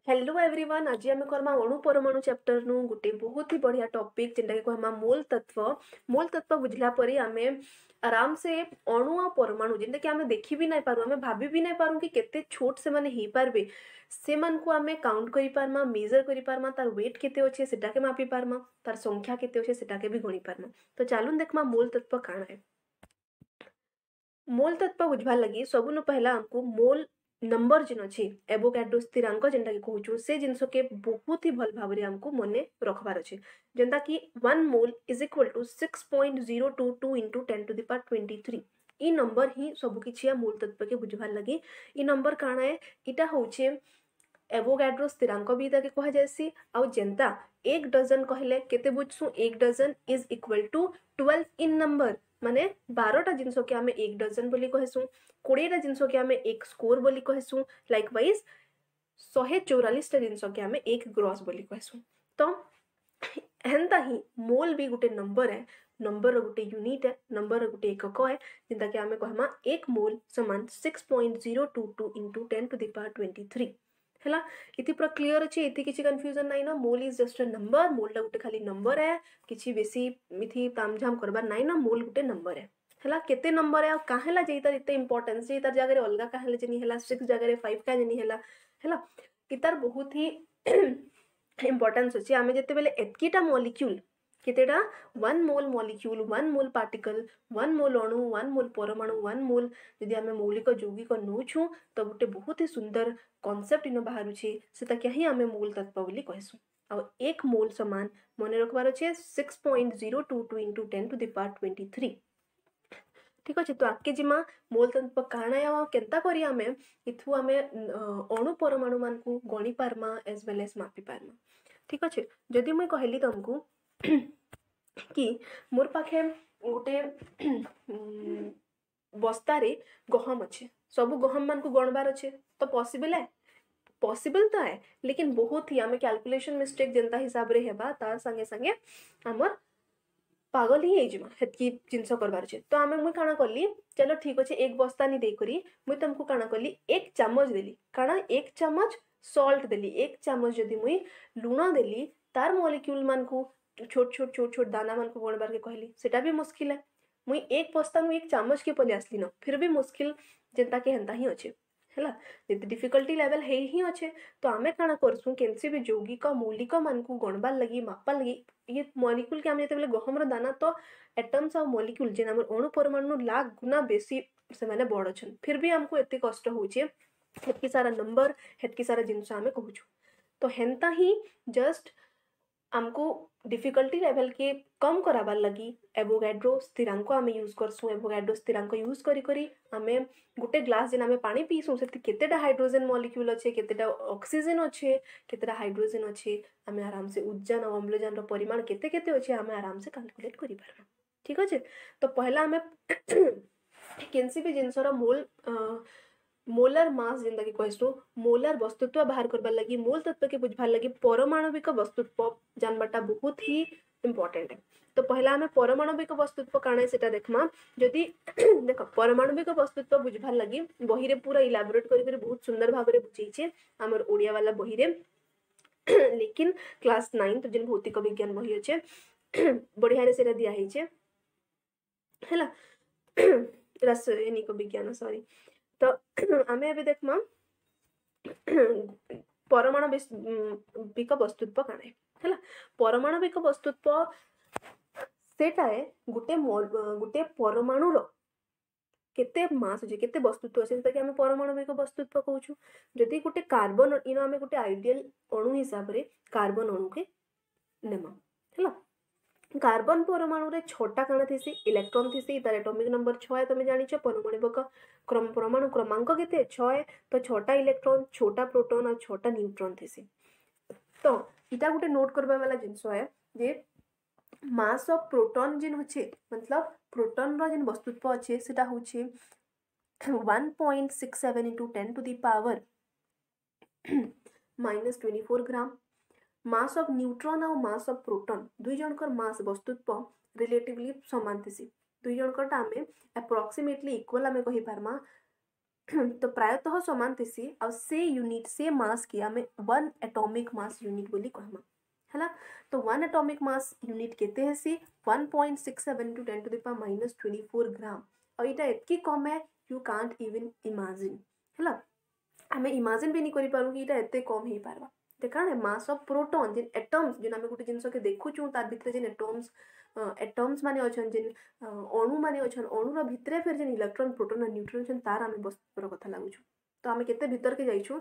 Hello everyone. आज आम करमा अणु परमाणु चैप्टर नु गोटे बहुत ही बढ़िया टॉपिक जेनटा कि कहमा मूल तत्व बुझला परे आमे आराम से अणु आ परमाणु जेनटा कि आमे देखि भी नहीं पारू, आमे भाभी भी नहीं पारू कि केते छोट से माने ही पारबे। से मान को आमे काउंट करि पारमा, मेजर करि पारमा, तार वेट केते अछि सेटा के मापी पारमा, तार संख्या केते अछि सेटा के भी गणि पारमा। तो चालून देखमा मूल तत्व काना है। मोल तत्व बुझवा लगी सबुनु पहला हमको मोल नंबर जिन अच्छी एवोगाड्रो स्थिरांक जेनटा कि कहूछु से जिनस के बहुत ही भल भाव हमको मने रखबार अच्छे। जेनता कि 1 mole is equal to 6.022 into 10 to the power 23। ई नंबर ही सब किछि मूल तत्व के बुझवा लगी। ई नंबर काना है इटा होचे एवोगाड्रो स्थिरांक भी ताके कहा जायसी। आउ जेनता एक डजन कहले केते बुझसु, एक dozen is equal to 12 in number माने 12टा जिनस के आमे एक डजन बोली कहसु, 20टा जिनस के आमे एक स्कोर बोली कहसु, लाइकवाइज 144टा जिनस के आमे एक ग्रॉस बोली कहसु। तो हेंता ही मोल भी गुटे नंबर है, नंबर गुटे यूनिट है, नंबर गुटे एकक है जिंदा के आमे कहमा एक मोल समान 6.022 इंटू 10 टू द पावर 23 हैला। इति पूरा क्लियर अछि, इति किछि कंफ्यूजन नाही ना। Mole is just a number, mole ला गुटे खाली नंबर है, किछि बेसी मिथि तामझाम करबार नाही ना। मोल गुटे नंबर है हैला। केते नंबर है आ काहेला जेइतार एते इंपोर्टेंस जेइतार जगह रे अलगा काहेला जनी हैला, 6 जगह रे 5 का जनी हैला हैला। इतार बहुत ही इंपोर्टेंस अछि। आमे जेते बेले एतकीटा मॉलिक्यूल केतेटा 1 मोल मॉलिक्यूल, 1 मोल पार्टिकल, 1 मोल अणु, 1 मोल परमाणु, 1 मोल यदि आमे मौलिक यौगिक नौछु तो गुटे बहुत ही सुंदर कॉन्सेप्ट इन बाहर अछि। सेता के ही आमे मूल तत्व बोली कहसु। आ एक मोल समान मने रखबार अछि 6.022 इंटू 10 टू द पावर 23। ठीक अच्छे। तो आके जिमा मोल तत्व काना या केनता करी आमे इथु आमे अणु परमाणु मान को गणि पारमा एज वेल एज मापी पारमा। ठीक अच्छे। जदि मुई कहली तुमको कि मोर पाखे गोटे बस्तारे गहम अच्छे, सब गहम मान को गणबार अच्छे तो पॉसिबल है? पॉसिबल तो है, लेकिन बहुत ही आमे कैलकुलेशन मिस्टेक जनता हिसाब रे हेबा तार संगे संगे हमर पागल ही एजिमा हेतकी जिनस करबार छे। तो आमे मुई काना करली, चलो ठीक अच्छे एक बस्ता नहीं दे करी मुई तुमको काना करली एक चम्मच देली, काना एक चम्मच सॉल्ट देली, एक चम्मच जदि मुई लूण देली तार मॉलिक्यूल मान को छोट छोट छोट छोट दाना मान को गणबार के कहली सेटा भी मुश्किल है। मुई एक बस्ता नु एक चम्मच के पले आसली न, फिर भी मुश्किल जेंता के हेंता ही अच्छे हैला। जदि डिफिकल्टी लेवल है ही अच्छे तो आमे काना करसु केनसी भी यौगिक मौलिक मान को गणबार लगी मापा लगी ये मॉलिक्यूल के आमे जेते गहमर दाना तो एटम्स और मॉलिक्यूल जेन हमर अणु परमाणु लाख गुना बेसी से माने बड़ छन, फिर भी हमको एते कष्ट होचे हेतकी सारा नंबर हेतकी सारा जिनस आमे कहूछु। तो हेंता ही जस्ट हमको डिफिकल्टी लेवल के कम कराबार लगी एवोगाड्रो स्थिरांक आमे यूज करसु। एवोगाड्रो स्थिरांक यूज करी करी आमे गुटे ग्लास जेन आमे पानी पीसु से केतेटा हाइड्रोजन मॉलिक्यूल अच्छे, केतेटा ऑक्सीजन अच्छे, केतेटा हाइड्रोजन अच्छे, आमे आराम से उज्जन और अम्लजान रो परिमाण केते केते अच्छे आमे आराम से कैलकुलेट करि पारबा। ठीक अच्छे। तो पहला आमे केनसी भी जिनस रो मोल मोलर मास जेनता कि कहसु मोलर वस्तुत्व बाहर करबा लगी, मूल तत्व के बुझबार लगी परमाणविक वस्तुत्व जानबाटा बहुत ही इंपोर्टेंट है। तो पहला हमें परमाणविक वस्तुत्व काना सेटा देखमा। जदि देख परमाणविक वस्तुत्व बुझबार लगी बही रे पूरा इलाबोरेट करी करी बहुत सुंदर भाव रे बुझेइछे हमर ओडिया वाला बही रे लेकिन क्लास 9 तो जिन भौतिक विज्ञान बही अच्छे बढ़िया रे सेटा दिया हेइछे हैला रासायनिक विज्ञान सॉरी। तो आमे अभी देखमा परमाणविक वस्तुत्व काना हैला। परमाणविक वस्तुत्व सेटा है गुटे परमाणु रो केते मास अछि, केते वस्तुत्व अछि सेटा कि हमें परमाणविक वस्तुत्व कहूछु। जदि गुटे कार्बन इन हमें गुटे आइडियल अणु हिसाब रे कार्बन अणु के नेमा हैला। कार्बन परमाणु रे छोटा काना थिसी इलेक्ट्रॉन थिसी, तार एटॉमिक नंबर 6 है तमे जानिछ। परमाणविक परमाणु क्रमांक केते 6 है तो 6टा इलेक्ट्रॉन, छोटा प्रोटॉन और 6टा न्यूट्रॉन थिसी। तो इटा गुटे नोट करबा वाला जिंस है जे मास ऑफ प्रोटॉन जिन होचे मतलब प्रोटॉन रो जिन वस्तुत्व अच्छे सेटा होचे 1.67 into 10 to the power -24 gram. Mass of neutron और मास ऑफ प्रोटॉन दुई जनकर मास वस्तुत्व रिलेटिवली समान थिसी। दुई जनकर आमे अप्रोक्सीमेटली इक्वल आमे कहि पारमा तो प्रायतः समान थीसी आ से यूनिट से मास की आमे 1 एटॉमिक मास यूनिट बोली कहमा हैला। तो 1 एटॉमिक मास यूनिट केते हेसी 1.67 टू 10 टू द पावर -24 ग्राम। और इटा एतकी कम है यू कांट इवन इमेजिन हैला। आमे इमेजिन भी नहीं करि पारू कि इटा एते कम हे पारबा। देखा ना मास ऑफ प्रोटॉन जिन एटम्स जिन आमे गुटे जिंस के देखुचू तार भितरे जिन एटम्स माने अछन जिन अणु माने अछन अणुर भितरे फिर जिन इलेक्ट्रॉन प्रोटॉन और न्यूट्रॉन छन तार आमे वस्तुर कथा लागुछु। तो आमे केते भीतर के जाइछु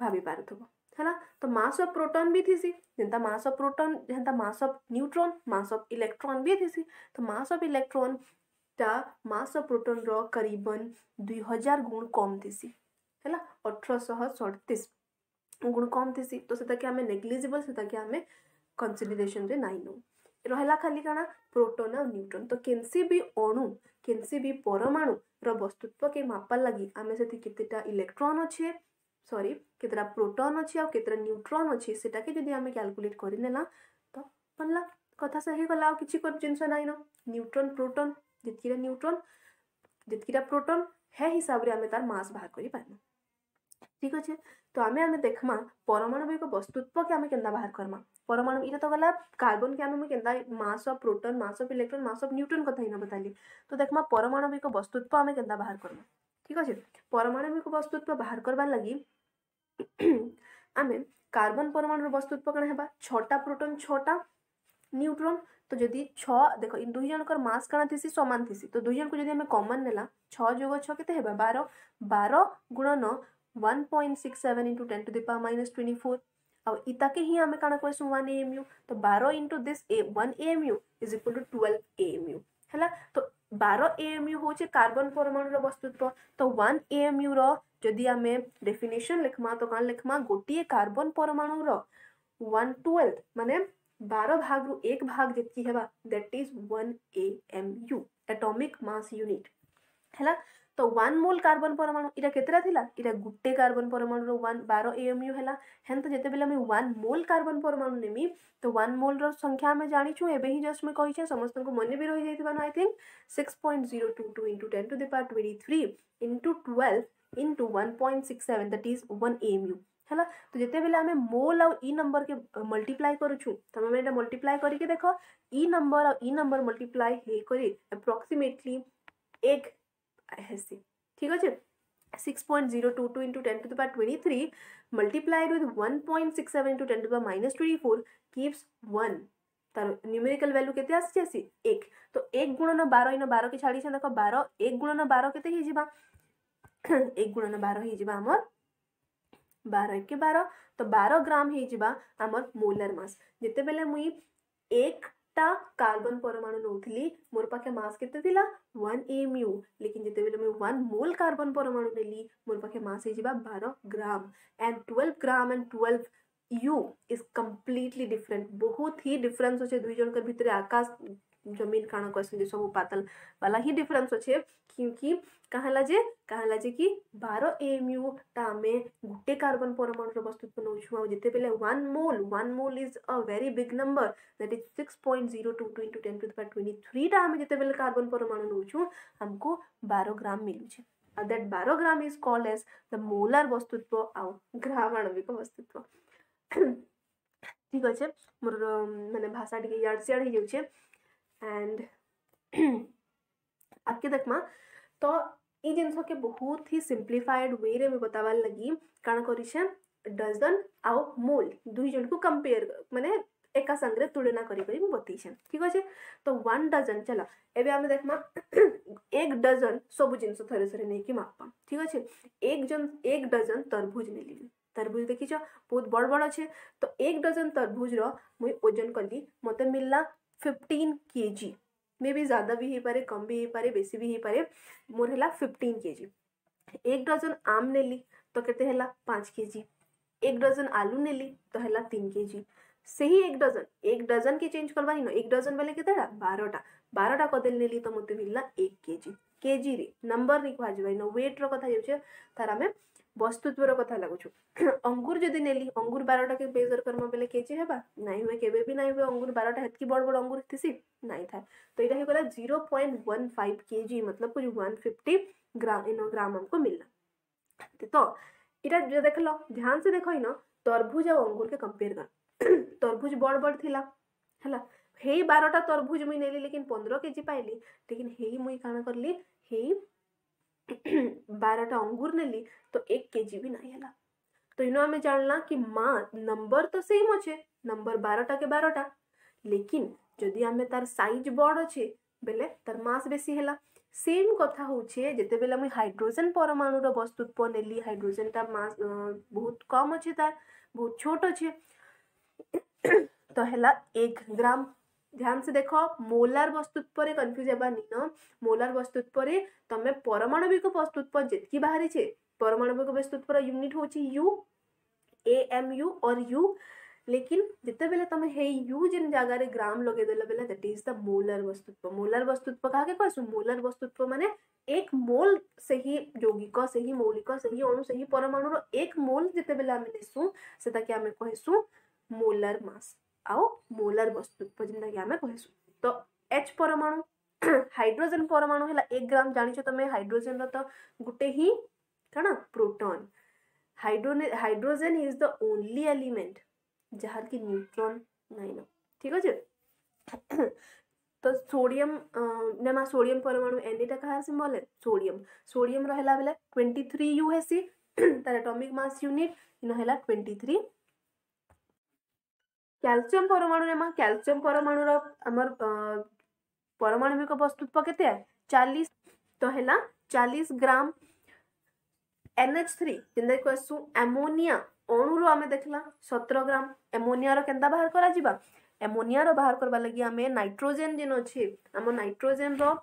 भाबी पारथबो हैला। तो मास ऑफ प्रोटॉन भी थीसी जेंता मास ऑफ प्रोटॉन जेंता mass of neutron mass of electron भी थीसी। तो मास ऑफ इलेक्ट्रॉन ता मास ऑफ प्रोटॉन रो करीबन 2000 गुण कम थीसी हैला। 1837 गुण कम थीसी। तो सेता के हमें नेग्लिजिबल सेता के हमें कंसीडरेशन रे नाइ नो रहला खाली काना प्रोटॉन और न्यूट्रॉन। तो केनसी भी अणु केनसी भी परमाणु रो वस्तुत्व के मापा लगी आमे सेति केतेटा इलेक्ट्रॉन अच्छे सॉरी केतेटा प्रोटॉन अच्छे और केतेटा न्यूट्रॉन अच्छे सेटा के जदी हमें कैलकुलेट करि नेला तो बनला कथा सही गला और किछि कर जिंस नाइ नो न्यूट्रॉन प्रोटॉन जितकिरा न्यूट्रॉन जितकिरा प्रोटॉन है हिसाब रे हमें तार मास बाहर करि पाना। ठीक अच्छे। तो आमे देखमा परमाणु वस्तुत्व के आमे केंदा बाहर करमा परमाणु इटा तो गला कार्बन के आमे केंदा mass of proton mass of electron mass of neutron कथा हिना बताली। तो देखमा परमाणु वस्तुत्व आमे केंदा बाहर करमा। ठीक अच्छे। परमाणु वस्तुत्व बाहर करबा लगी आमे कार्बन परमाणु वस्तुत्व कण हेबा 6टा प्रोटॉन 6टा न्यूट्रॉन। तो जदी 6 देखो इन दुई जनकर मास कणा थीसी समान थीसी। तो दुई जन को जदी हमें कॉमन नेला 6 जोग 6 केते हेबा 12 12 गुणन 1.67 into 10 to the power -24 और इता के ही हमें काना कोइ 1 AMU। तो 12 into this 1 AMU is equal to 12 AMU हैला। तो 12 AMU होचे कार्बन परमाणु रो वस्तुत्व। तो 1 AMU रो जदी हमें डेफिनेशन लिखमा तो कान लिखमा गोटिए कार्बन परमाणु रो 1/12 माने 12 भाग रु 1 भाग जेतकी हेबा that is 1 AMU atomic mass unit हैला। तो 1 मोल कार्बन परमाणु इटा केतरा थिला इटा गुट्टे कार्बन परमाणु रो 12 AMU हैला। हेन तो जेते बेले हम 1 मोल कार्बन परमाणु नेमी तो 1 मोल रो संख्या हमें जानी छु एबे ही जस्ट में कहि छै समस्त को मने भी रहि जाइथिबा I think 6.022 into 10 to the power 23 into 12 into 1.67 that is 1 AMU हैला। तो जेते बेले हमें मोल और ई नंबर के मल्टीप्लाई करू छु त हमें एटा मल्टीप्लाई करी के देखो ई नंबर और ई नंबर मल्टीप्लाई हे करी अप्रोक्सीमेटली एक ऐसे। ठीक अच्छे। 6.022 into 10 to the power 23 multiplied with 1.67 into 10 to the power -24 gives 1 तार न्यूमेरिकल वैल्यू केते आसी जासी 1। तो 1 गुणन 12 इन 12 के छाड़ी छ देखो 12 1 गुणन 12 केते ही जिबा 1 गुणन 12 ही जिबा हमर 12 1 के 12 तो 12 ग्राम ही जिबा हमर मोलर मास। जेते बेले मुई 1 टा कार्बन परमाणु नौथली मोर पाखे मास केते थिला 1 AMU लेकिन जेते बेले मैं 1 मोल कार्बन परमाणु नेली मोर पाखे मास हे जिबा 12 gram and 12 gram and 12 U is completely different. बहुत ही डिफरेंस होचे दुई जन के भीतर आकाश जमीन काना क्वेश्चन जे सब पातल वाला ही डिफरेंस होचे क्योंकि कहला जे कि 12 AMU ता में गुटे कार्बन परमाणु रो वस्तुत्व नौछु आ जेते बेले 1 mole is a very big number that is 6.022 into 10 to the power 23 टा में जेते बेले कार्बन परमाणु नौछु हमको 12 ग्राम मिलु छे और that 12 gram is called as the molar वस्तुत्व आ ग्राम आणविक वस्तुत्व। ठीक अच्छे मोर माने भाषा टिके याड सियाड ही जाउछे एंड आपके देखमा तो ई जिनस के बहुत ही सिंप्लीफाइड वे रे में बतावार लगी काना करी छे डजन आ मोल दुई जन को कंपेयर माने एका संगे तुलना करी करी बतई छे। ठीक अच्छे। तो 1 डजन चला एबे हमें देखमा 1 डजन सब जिनस थरे थरे नै कि मापा। ठीक अच्छे। 1 डजन तरबूज नेली तरबूज देखी छ बहुत बड़ बड़ अच्छे। तो 1 डजन तरबूज रो मुई ओजन कली मते मिलला 15 kg मे भी ज्यादा भी ही पारे कम भी ही पारे बेसी भी ही पारे मोर हैला 15 kg। 1 डजन आम नेली तो केते हैला 5 kg। 1 डजन आलू नेली तो हैला 3 kg। सही 1 डजन के चेंज करबानी न 1 डजन बेले केतेटा 12टा कदेल नेली तो मते मिलला 1 kg। kg रे नंबर नी कहजि भाई न वेट रो कथा जाउछे तारा में वस्तुत्व रो कथा लागुछु। अंगूर जदी नेली अंगूर 12टा के मेजर करम बेले केजी हेबा नाही हुए केबे भी नाही हुए अंगूर 12टा हेतकी बड़ बड़ अंगूर थिसी नाही थाय। तो इटा हे गला 0.15 kg मतलब कुछ 150 ग्राम हमको मिलला। केते तो इटा जो देखलो ध्यान से देखो ना तरबूज और अंगूर के कंपेयर कर तरबूज बड़ बड़ थिला हला हेई 12टा तरबूज मुई नेली लेकिन 15 केजी पाइली लेकिन हेई मुई काना करली हेई 12टा अंगूर नेली तो 1 केजी भी नहीं हला तो इनो हमें जानला कि मां नंबर तो सेम अच्छे नंबर 12टा के 12टा लेकिन जदि हमें तार साइज बड़ अच्छे बेले तार मास बेसी हला सेम कथा होचे जेते बेला मुई हाइड्रोजन परमाणु रो वस्तुत्व नेली हाइड्रोजन ता मास बहुत कम अच्छे तार बहुत छोट अच्छे तो हला 1 ग्राम ध्यान से देखो मोलार वस्तुत्व रे कंफ्यूज हेबा न मोलार वस्तुत्व रे तमे परमाणविक वस्तुत्व जेतकी बाहरी छे परमाणविक वस्तुत्व रो यूनिट होची यू AMU और यू लेकिन जिते बेले तमे हे यू जिन जगह रे ग्राम लगे देला बेले दैट इज द मोलर वस्तुत्व काके कहसु मोलर वस्तुत्व माने एक मोल से ही यौगिक से ही मौलिक से ही अणु से ही परमाणु रो एक मोल जिते बेले हम नेसु सेता के हम कहसु मोलर मास आओ मोलर वस्तुत्व जिंदा के हम कहसु तो H परमाणु हाइड्रोजन परमाणु हैला 1 ग्राम जानि छ तमे हाइड्रोजन रो तो गुटे ही कना proton hydrogen is the only element जहार की न्यूट्रॉन नहीं ना ठीक है तो सोडियम नेमा सोडियम परमाणु एनटा कहा सिंबल है सोडियम रहला बेले 23 USC तार एटॉमिक मास यूनिट इन हैला 23 कैल्शियम परमाणु नेमा कैल्शियम परमाणु रो हमर परमाणविक वस्तुत्व केते है 40 तो हैला 40 ग्राम NH3 जिंदा कहसु एमोनिया अणु रो हमें देखला 17 ग्राम एमोनिया रो केंदा बाहर करा जिबा एमोनिया रो बाहर करबा लगी हमें नाइट्रोजन जिन अछि हम नाइट्रोजन रो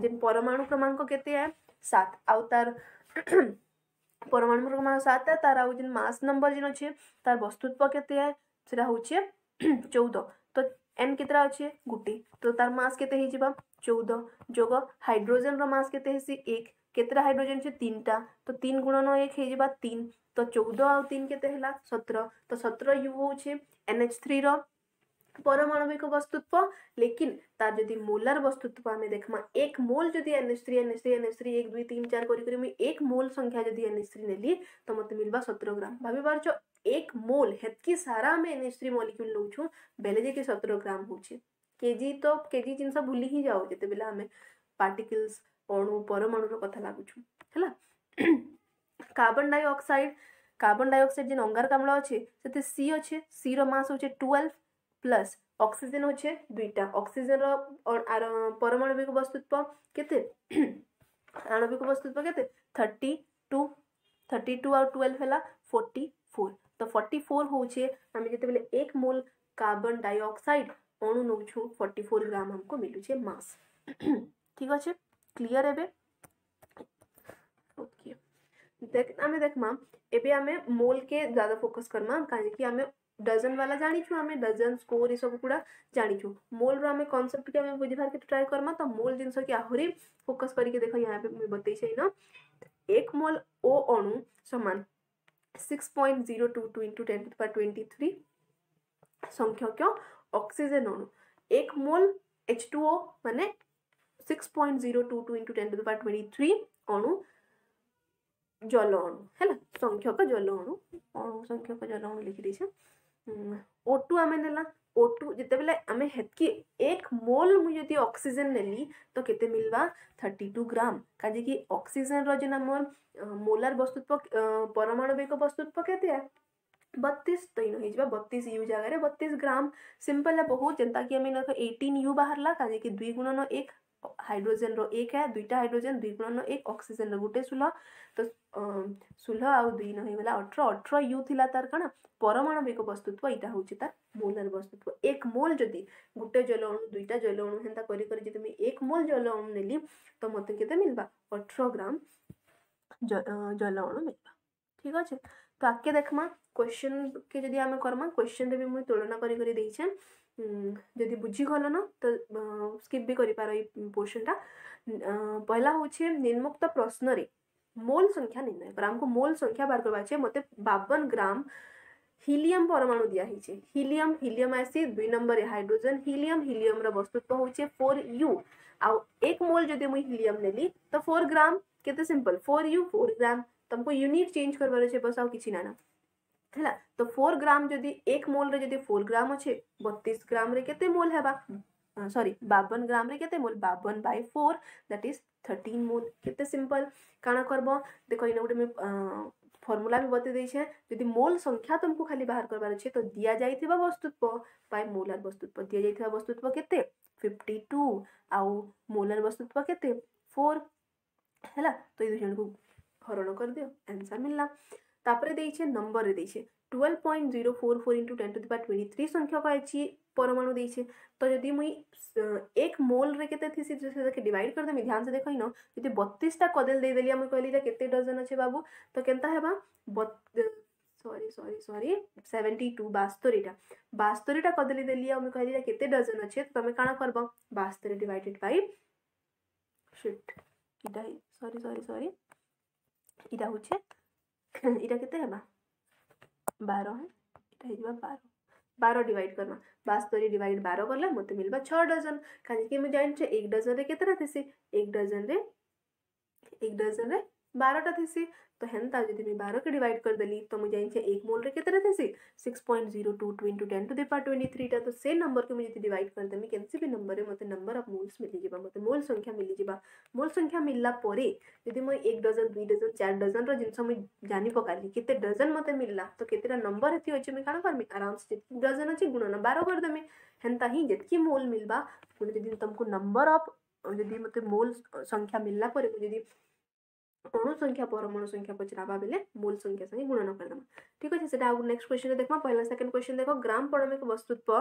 जिन परमाणु क्रमांक केते है 7 आउ तार परमाणु क्रमांक 7 है तार आउ जिन मास नंबर जिन अछि तार वस्तुत्व केते है सेरा होचे 14 तो n कितरा अछि गुटी तो तार मास केते हे जिबा 14 जोग हाइड्रोजन रो मास केते हेसी 1 केतरा हाइड्रोजन छे 3टा तो 3 गुणन 1 हे जिबा 3 तो 14 और 3 केते हला 17 तो 17 यू होचे NH3 रो परमाणविक वस्तुत्व लेकिन तार जदि मोलर वस्तुत्व हमें देखमा एक मोल जदि NH3 1 2 3 4 करी करी मैं एक मोल संख्या जदि NH3 नेली तो मते मिलबा 17 ग्राम भाबी पारछो एक मोल हेतकी सारा हमें NH3 मॉलिक्यूल लउछु बेले जे के 17 ग्राम होचे केजी जिनसा भूली ही जाओ जते बेला हमें पार्टिकल्स अणु परमाणु रो कथा लागुछु हला कार्बन डाइऑक्साइड जिन अंगारकाम्ल अच्छे सेते C अच्छे C रो मास होचे 12 प्लस ऑक्सीजन होचे 2टा ऑक्सीजन रो परमाणविक वस्तुत्व केते आणविक वस्तुत्व केते 32 और 12 हैला 44 तो 44 होचे हम जते बेले 1 मोल कार्बन डाइऑक्साइड अणु नउछु 44 ग्राम हमको मिलुचे मास ठीक अछि क्लियर हेबे ओके देख हमें देखमा एबे हमें मोल के ज्यादा फोकस करमा काहे कि हमें डजन वाला जानी छु हमें डजन स्कोर ई सब पूरा जानी छु मोल रो हमें कांसेप्ट के हमें बुझी भार के ट्राई करमा तो मोल जिंस के आहुरी फोकस करी के देखो यहां पे मैं बतई छै ना 1 मोल ओ अणु समान 6.022 into 10⁻23 संख्यक ऑक्सीजन अणु 1 मोल H2O माने 6.022 into 10⁻23 अणु जल अणु है संख्यक जल अणु संख्यक जल अणु लिखि दी O2 आमे नेला O2 जिते बेले आमे हेतकी 1 मोल मु यदि ऑक्सीजन नेली तो केते मिलवा 32 ग्राम काजे कि ऑक्सीजन रो जे हमर मोलर वस्तुत्व परमाणविक वस्तुत्व केते है 32 तो इन हिजबा 32 यू जगह रे 32 ग्राम सिंपल है बहुत जनता कि हमें 18 यू बाहरला काजे कि 2 गुणन 1 हाइड्रोजन रो 1 है 2टा हाइड्रोजन 2 गुणन 1 ऑक्सीजन रो गुटे 16 तो 16 आ 2 न होइबला 18 यू थिला तार कना परमाणविक वस्तुत्व इटा होची तार मोलर वस्तुत्व 1 मोल जदि गुटे जल अणु 2टा जल अणु हेंता करी करी जदि मैं 1 मोल जल अणु नेली तो मते केते मिलबा 18 ग्राम जल अणु मिलबा ठीक अछि तो आके देखमा क्वेश्चन के जदि हमें करमा क्वेश्चन रे भी मुई तुलना करी करी देई छै जदि बुझी गलो ना तो स्किप भी करि पारो ई पोर्शन टा पहला होचे निम्नोक्त प्रश्न रे मोल संख्या निर्णय कर हमको मोल संख्या बार करबा छै मते 52 ग्राम हीलियम परमाणु दिया हिचे helium acid 2 number hydrogen helium रा वस्तुत्व होचे 4u आ 1 मोल जदि मुई हीलियम नेली तो 4 ग्राम केते सिंपल 4u 4 ग्राम तुमको यूनिट चेंज करबार अच्छे बस आउ किछि ना है। तो 4 ग्राम जदि 1 मोल रे जदि 4 ग्राम अच्छे 32 ग्राम रे केते मोल हेबा सॉरी 52 ग्राम रे केते मोल 52/4 दैट इज 13 मोल। केते सिंपल काना करबो देखो इने गोटे में फॉर्मूला भी बते दै छे यदि मोल संख्या तुमको खाली बाहर करबार अछि तो दिया जाइथिबा वस्तुत्व बाय मोलर वस्तुत्व दिया जाइथिबा वस्तुत्व केते 52 आउ मोलर वस्तुत्व केते 4 हैला। तो ये दुजन को हरण कर दियो आंसर मिलला। तापरे देइछे नंबर रे देइछे 12.044 into 10 to the power 23 संख्या को अछि परमाणु देइछे। तो यदि मुई 1 मोल रे केते थिसी से के डिवाइड कर देमी ध्यान से देखो इनो यदि 32 टा कदेल दे देलिया मुई कहली केते डजन अछि बाबू तो केनता हेबा सॉरी 72 72 टा कदेली देलिया मुई कहली केते डजन अछि तो तमे काना करबो 72 डिवाइडेड बाय शिट इटा सॉरी इटा होछे इटा केते हेबा 12 है इटा हेबा 12 डिवाइड करना 72 डिवाइड 12 करले मते मिलबा 6 डजन काहे कि मैं जानि छे 1 डजन रे केतेरा थिसी 1 डजन रे 12 टा थिसी तो हेनता जदि मैं 12 के डिवाइड कर देली तो मुझे जानि छे 1 मोल रे केतेरा थिसी 6.022 into 10 to the power 23 टा। तो से नंबर के मुझे जदि डिवाइड कर देमी केनसी भी नंबर रे मते नंबर ऑफ मोल्स मिली जिबा मते मोल संख्या मिली जिबा। मोल संख्या मिलला परे यदि मैं 1 डजन 2 डजन 4 डजन रो जिंस मैं जानि पकाली केते डजन मते मिलला तो केतेरा नंबर हेती अछि मैं काना करमी आराम से डजन अछि गुणन 12 कर देमी हेनता ही जतकी मोल मिलबा पुणे यदि तुमको नंबर ऑफ यदि मते मोल संख्या मिलला परे यदि अणु संख्या परमाणु संख्या पचराबा बेले मोल संख्या संगे गुणन कर देमा। ठीक अछि सेटा आगु नेक्स्ट क्वेश्चन रे देखमा। पहला सेकंड क्वेश्चन देखो ग्राम परमाणविक वस्तुत्व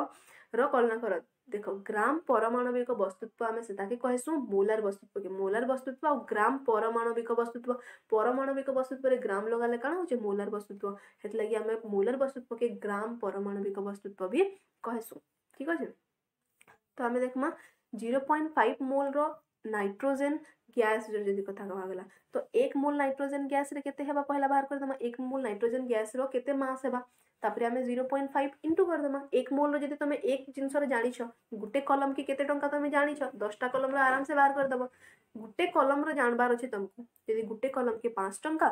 रो कल्पना कर। देखो ग्राम परमाणविक वस्तुत्व हमें सेटा के कहसु मोलर वस्तुत्व के मोलर वस्तुत्व और ग्राम परमाणविक वस्तुत्व रे ग्राम लगाले काना होचे मोलर वस्तुत्व हेत लगी हमें मोलर वस्तुत्व के ग्राम परमाणविक वस्तुत्व भी कहसु। ठीक अछि तो हमें देखमा 0.5 मोल रो नाइट्रोजन गैस जो जदी कथा कहा गेला तो 1 मोल नाइट्रोजन गैस रे केते हेबा पहला बाहर कर दमा 1 मोल नाइट्रोजन गैस रो केते मास हेबा तापरे हमें 0.5 इनटू कर दमा 1 मोल रो जदी तमे एक जिंस रे जानि छ गुटे कलम की केते टंका तमे जानि छ 10 टा कलम रो आराम से बाहर कर दबो गुटे कलम रो जानबार अछि तुमको यदि गुटे कलम के 5 टंका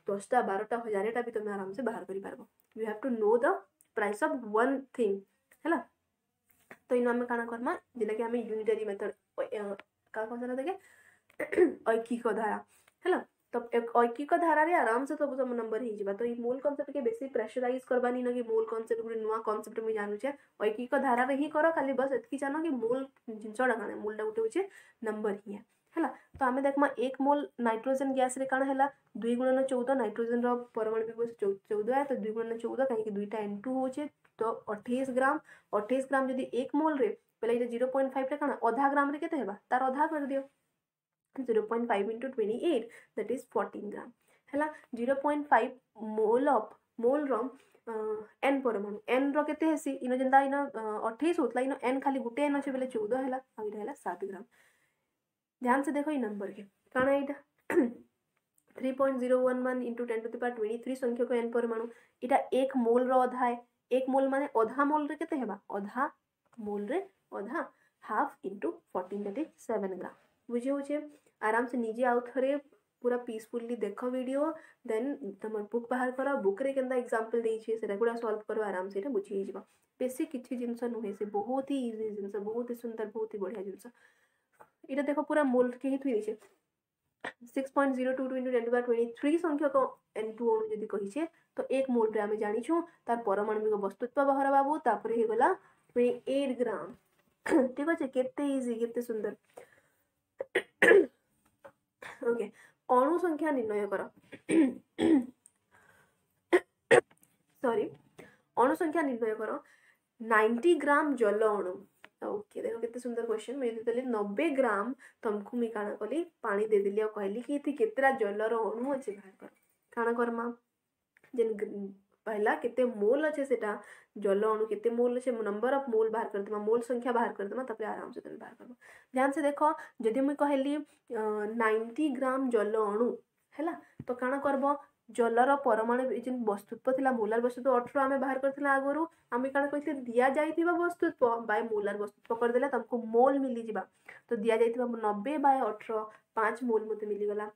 10 टा 12 टा 1000 टा भी तमे आराम से बाहर करि पारबो। You have to know the price of one thing हैला। तो इन हमें काना करमा जेना कि हमें यूनिटरी मेथड का कहना देखे ऐकिक धारा हैला। तो ऐकिक धारा रे आराम से सब नंबर ही जिबा। तो ई मोल कांसेप्ट के बेसी प्रेशराइज करबानी न कि मोल कांसेप्ट गुटे नुवा कांसेप्ट में जानू छे ऐकिक धारा रे ही करो खाली बस एतकी जानो कि मोल जिंसडा काने मोल डा गुटे होचे नंबर ही है हैला। तो हमें देखमा 1 मोल नाइट्रोजन गैस रे काना हैला 2 गुणन 14 नाइट्रोजन रो परमाणु विभव 14 है तो 2 गुणन 14 काहे कि दुईटा N2 होचे तो 28 ग्राम जदि 1 मोल रे पहले ये 0.5 रे काना आधा ग्राम रे केते हेबा तार आधा कर दियो 0.5 into 28 that is 14 ग्राम हैला। 0.5 मोल रो n परमाणु n रो केते हेसी इनो जंदा इनो 28 होतला इनो n खाली गुटे n अछि बेले 14 हैला आ इटा हैला 7 ग्राम। ध्यान से देखो ई नंबर के काना इटा 3.011 into 10 to the power 23 संख्या को n परमाणु इटा 1 मोल रो आधा है 1 मोल माने आधा मोल रे केते हेबा आधा मोल रे आधा हाफ into 14 that is 7 ग्राम बुझे होचे। आराम से निजे आउ थरे पूरा पीसफुली देखो वीडियो देन तमर बुक बाहर करो बुक रे केंदा एग्जांपल देई छे सेटा गुडा सॉल्व करो आराम से एटा बुझी जिबा। बेसी किछि जिंस नुहे से बहुत ही इजी जिंस बहुत ही सुंदर बहुत ही बढ़िया जिंस इटा देखो पूरा मोल के ही थुई छे 6.022 into 10 to the power 23 संख्या को N2 अणु जदी कहि छे तो 1 मोल रे हमें जानि छु तार परमाणविक वस्तुत्व बहर बाबू तापर हे गला 8 ग्राम। ठीक अछि केते इजी केते सुंदर। ओके अणु संख्या निर्णय करो सॉरी अणु संख्या निर्णय करो 90 ग्राम जल अणु। ओके देखो कितने सुंदर क्वेश्चन मैं देली 90 ग्राम तुमको मी काना कली पानी दे देली और कहली कि इति केतरा जल रो अणु अछि बाहर कर काना करमा जेन पहला केते मोल अछि सेटा जल अणु केते मोल अछि नंबर ऑफ मोल बाहर कर देमा मोल संख्या बाहर कर देमा तब आराम से तुम बाहर करबो। ध्यान से देखो जदी मैं कहली 90 ग्राम जल अणु हैला तो काना करबो जलर परमाणु जेन वस्तुत्व थिला मोलर वस्तुत्व 18 हमें बाहर करथिला आगुरु हमें काना कहते दिया जाइथिबा वस्तुत्व बाय मोलर वस्तुत्व कर देला तुमको मोल मिली जिबा। तो दिया जाइथिबा 90/18 5 मोल मते मिली गला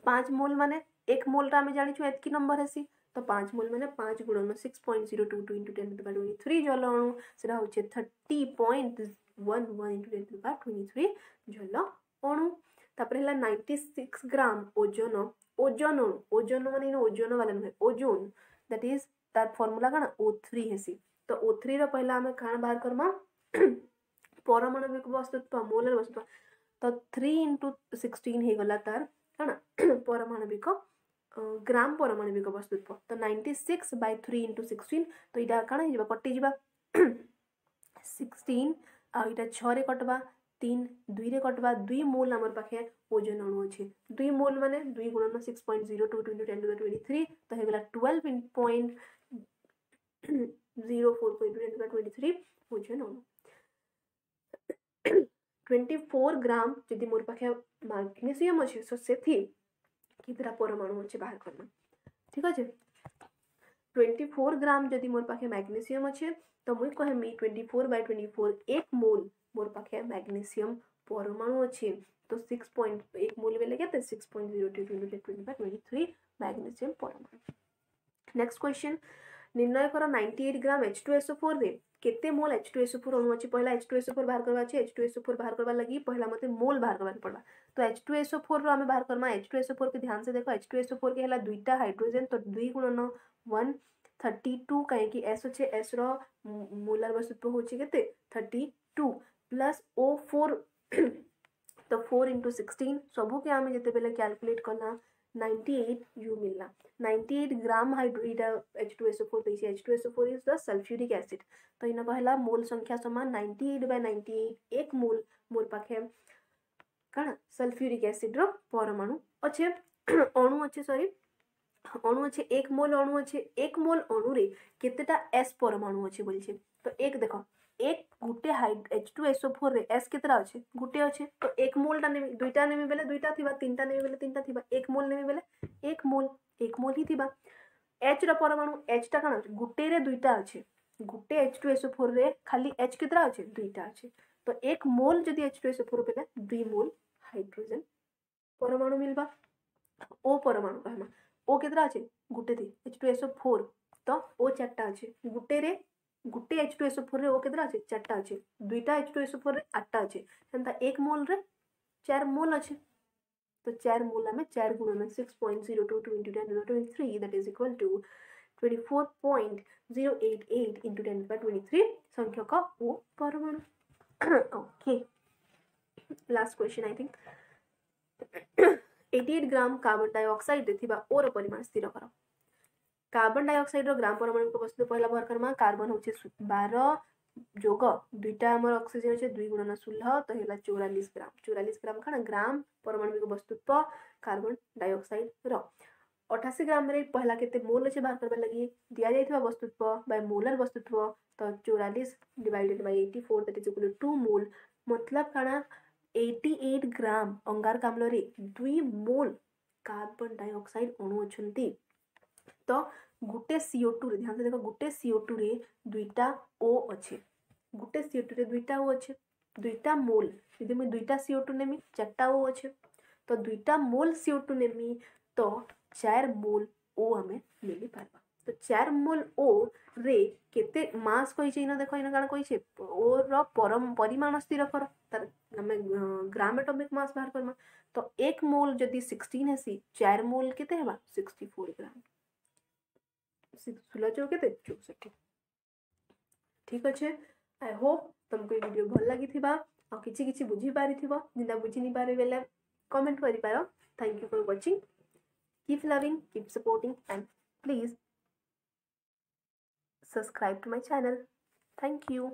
5 मोल माने एक मोल रा आम जानी एतकी नंबर हेसी तो 5 मोल मैंने 5 गुणन 6.022 इंटू 10⁻23 जल अणु से 30.11 इंटू 10⁻23 जल अणु तापर है 96 ग्राम ओजन ओजन अणु ओजन माने ओजन वाला नुहे ओजोन दैट इज तार फॉर्मूला काना O3 हेसी तो O3 रो पहला हमें काना बाहर करमा परमाणविक वस्तुत्व मोलर वस्तुत्व तो 3 इंटू 16 हे गला तार काना परमाणविक ग्राम परमाणविक वस्तुत्व तो 96 बाय 3 इंटू 16 तो इटा काना हिबा कटि जिबा 16 आ इटा 6 रे कटबा 3 2 रे कटबा 2 मोल हमर पाखे ओजन अणु अछि 2 मोल माने 2 गुणन 6.022 इंटू 10⁻23 तो हे गला 12.04 इंटू 10⁻23 ओजन अणु 24 ग्राम जदि मोर पाखे मैग्नीशियम अछि सो सेथि कितरा परमाणु अच्छे बाहर करना ठीक अच्छे 24 ग्राम जदि मोर पाखे मैग्नीशियम अच्छे तो मुई कहमी 24 बाय 24 एक मोल मोर पाखे मैग्नीशियम परमाणु अच्छे तो 6.1 मोल बेले केते 6.02 इंटू 10⁻23 मैग्नीशियम परमाणु नेक्स्ट क्वेश्चन निर्णय करो 98 ग्राम H2SO4 रे केते मोल H2SO4 अणु अछि पहला H2SO4 बाहर करबा अछि H2SO4 बाहर करबा लगी पहला मते मोल बाहर करबा पड़बा तो H2SO4 रो हमें बाहर करमा H2SO4 के ध्यान से देखो H2SO4 के हला दुईटा हाइड्रोजन तो 2 गुणन 132 काहे कि S अछि S रो मोलर वस्तुत्व होछि केते 32 प्लस O4 तो 4 इंटू 16 सबू के हमें जते बेले कैलकुलेट करना 98 यू मिलना 98 ग्राम हाइड्रोइडा H2SO4 देछि H2SO4 is the sulphuric acid तो इना कहला मोल संख्या समान 98 बाय 98 एक मोल मोर पाखे काना सल्फ्यूरिक एसिड रो परमाणु अच्छे अणु अच्छे सॉरी अणु अच्छे एक मोल अणु रे केतेटा S परमाणु अच्छे बोल छे तो एक देखो एक गुटे H2SO4 रे S केतरा अच्छे गुटे अच्छे तो एक मोल टा नेमी दुईटा नेमी बेले दुईटा थिबा तीनटा नेमी बेले तीनटा थिबा एक मोल नेमी बेले एक मोल ही थिबा H रो परमाणु H टा काना गुटे रे दुईटा अच्छे गुटे H2SO4 रे खाली H केतरा अच्छे दुईटा अच्छे तो एक मोल जदि H2SO4 बेले 2 मोल हाइड्रोजन परमाणु मिलबा O परमाणु कहमा O केतरा अच्छे गुटे थी H2SO4 तो O चारटा अच्छे गुटे H2SO4 रे O केतरा अच्छे चारटा अच्छे दुईटा H2SO4 रे आठटा अच्छे सेंता एक मोल रे 4 मोल अच्छे तो 4 मोल में 4 गुणन 6.022 into 10⁻23 that is equal to 24.088 into 10⁻23 संख्यक O परमाणु okay last question I think 88 gram carbon dioxide थिबा O रो परिमाण स्थिर करो कार्बन डाइऑक्साइड रो ग्राम परमाणु को वस्तु पहला बाहर करमा कार्बन होचे 12 जोग दुईटा हमर ऑक्सीजन होचे 2 गुणन 16 तो हेला 44 ग्राम खाना ग्राम परमाणु को वस्तुत्व कार्बन डाइऑक्साइड रो 88 ग्राम रे पहला केते मोल अछि बाहर करबा लगी दिया जायथिबा वस्तुत्व बाय मोलर वस्तुत्व तो 44 divided by 84 that is equal to 2 mole मतलब काना 88 ग्राम अंगारकाम्ल रे 2 मोल कार्बन डाइऑक्साइड अणु अछंती तो गुटे CO2 रे ध्यान से देखो गुटे CO2 रे दुईटा O अछि गुटे CO2 रे दुईटा O अछि दुईटा मोल यदि मैं दुईटा CO2 नेमी चारटा O अछि तो दुईटा मोल CO2 नेमी तो 4 मोल O हमें मिली पारबा तो 4 मोल O रे केते मास कहि छै ना देखो इना काना कहि छै O रो परिमाण स्थिर कर तार हमें ग्राम एटॉमिक मास बाहर करमा तो 1 मोल जदी 16 हेसी 4 मोल केते हेबा 64 ग्राम 16 चौके 64 ठीक अच्छे आई होप तुमको ये वीडियो भल लगी थिबा और किछि किछि बुझी पारि थिबो जिंदा बुझी नहीं पारे बेले कमेंट करि पारो thank you for watching keep loving keep supporting and please subscribe to my channel thank you